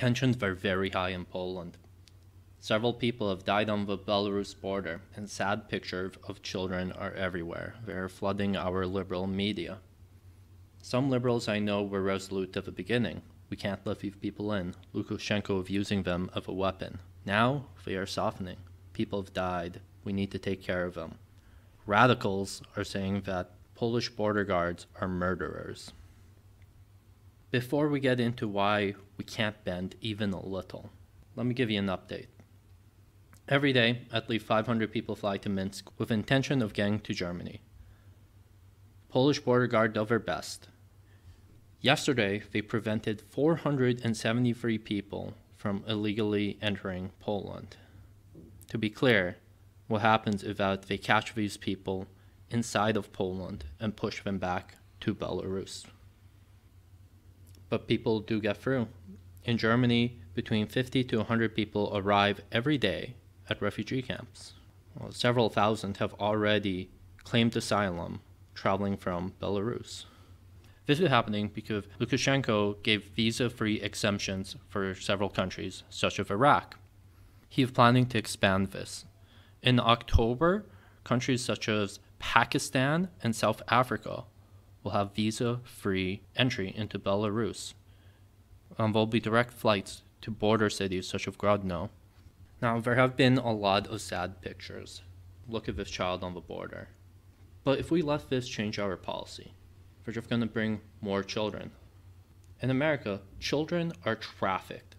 Tensions are very high in Poland. Several people have died on the Belarus border, and sad pictures of children are everywhere. They're flooding our liberal media. Some liberals I know were resolute at the beginning. We can't let these people in. Lukashenko is using them as a weapon. Now they are softening. People have died. We need to take care of them. Radicals are saying that Polish border guards are murderers. Before we get into why we can't bend even a little, let me give you an update. Every day, at least 500 people fly to Minsk with intention of getting to Germany. Polish border guard do their best. Yesterday, they prevented 473 people from illegally entering Poland. To be clear, what happens is that they catch these people inside of Poland and push them back to Belarus. But people do get through. In Germany, between 50 to 100 people arrive every day at refugee camps. Well, several thousand have already claimed asylum traveling from Belarus. This is happening because Lukashenko gave visa-free exemptions for several countries, such as Iraq. He is planning to expand this. In October, countries such as Pakistan and South Africa will have visa-free entry into Belarus. There will be direct flights to border cities such as Grodno. Now, there have been a lot of sad pictures. Look at this child on the border. But if we let this change our policy, we're just going to bring more children. In America, children are trafficked.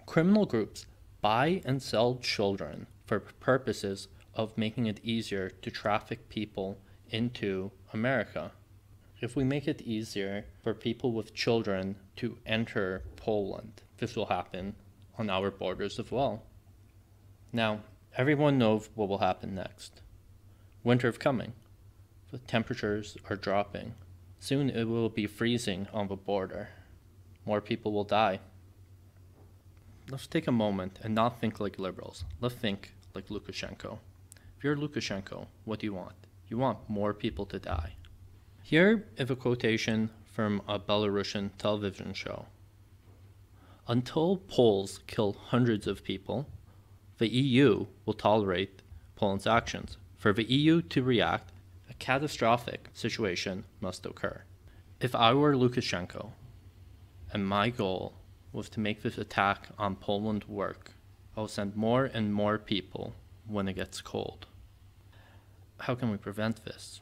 Criminal groups buy and sell children for purposes of making it easier to traffic people into America. If we make it easier for people with children to enter Poland, this will happen on our borders as well. Now, everyone knows what will happen next. Winter is coming. The temperatures are dropping. Soon it will be freezing on the border. More people will die. Let's take a moment and not think like liberals. Let's think like Lukashenko. If you're Lukashenko, what do you want? You want more people to die. Here is a quotation from a Belarusian television show. Until Poles kill hundreds of people, the EU will tolerate Poland's actions. For the EU to react, a catastrophic situation must occur. If I were Lukashenko, and my goal was to make this attack on Poland work, I will send more and more people when it gets cold. How can we prevent this?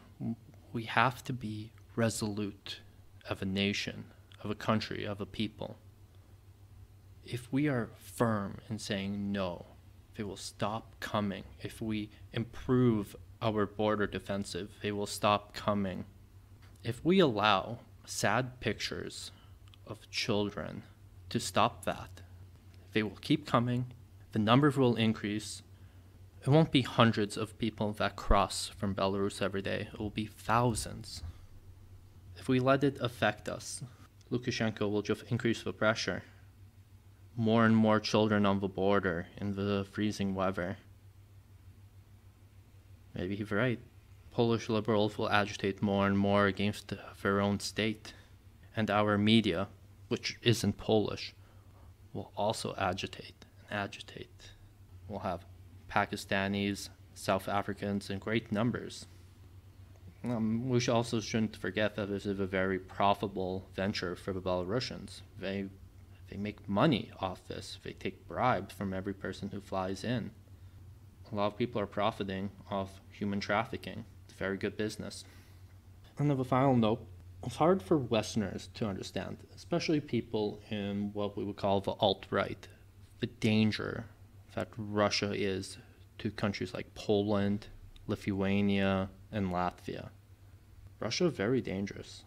We have to be resolute of a nation, of a country, of a people. If we are firm in saying no, they will stop coming. If we improve our border defensive, they will stop coming. If we allow sad pictures of children to stop that, they will keep coming, the numbers will increase. It won't be hundreds of people that cross from Belarus every day, it will be thousands. If we let it affect us, Lukashenko will just increase the pressure. More and more children on the border in the freezing weather. Maybe he's right. Polish liberals will agitate more and more against their own state. And our media, which isn't Polish, will also agitate and agitate. We'll have Pakistanis, South Africans in great numbers. We also shouldn't forget that this is a very profitable venture for the Belarusians. They make money off this. They take bribes from every person who flies in. A lot of people are profiting off human trafficking. It's very good business. And of a final note, it's hard for Westerners to understand, especially people in what we would call the alt-right, the danger that Russia is to countries like Poland, Lithuania, and Latvia. Russia is very dangerous.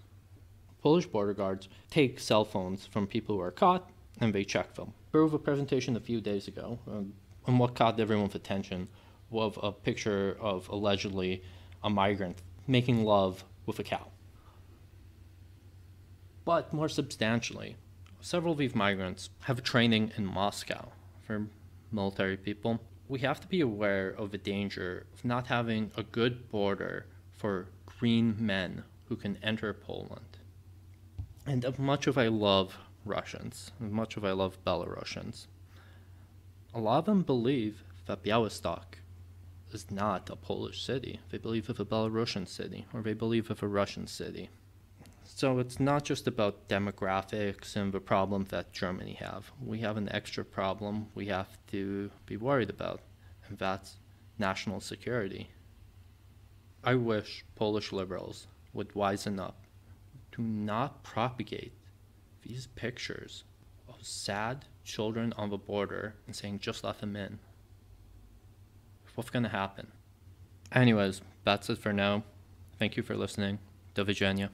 Polish border guards take cell phones from people who are caught and they check them. There was a presentation a few days ago, and what caught everyone's attention was a picture of allegedly a migrant making love with a cow. But more substantially, several of these migrants have training in Moscow for military people. We have to be aware of the danger of not having a good border for green men who can enter Poland. And as much as I love Russians, as much as I love Belarusians. A lot of them believe that Białystok is not a Polish city. They believe it's a Belarusian city, or they believe it's a Russian city. So it's not just about demographics and the problem that Germany have. We have an extra problem we have to be worried about, and that's national security. I wish Polish liberals would wisen up to not propagate these pictures of sad children on the border and saying, just let them in. What's going to happen? Anyways, that's it for now. Thank you for listening. Do widzenia.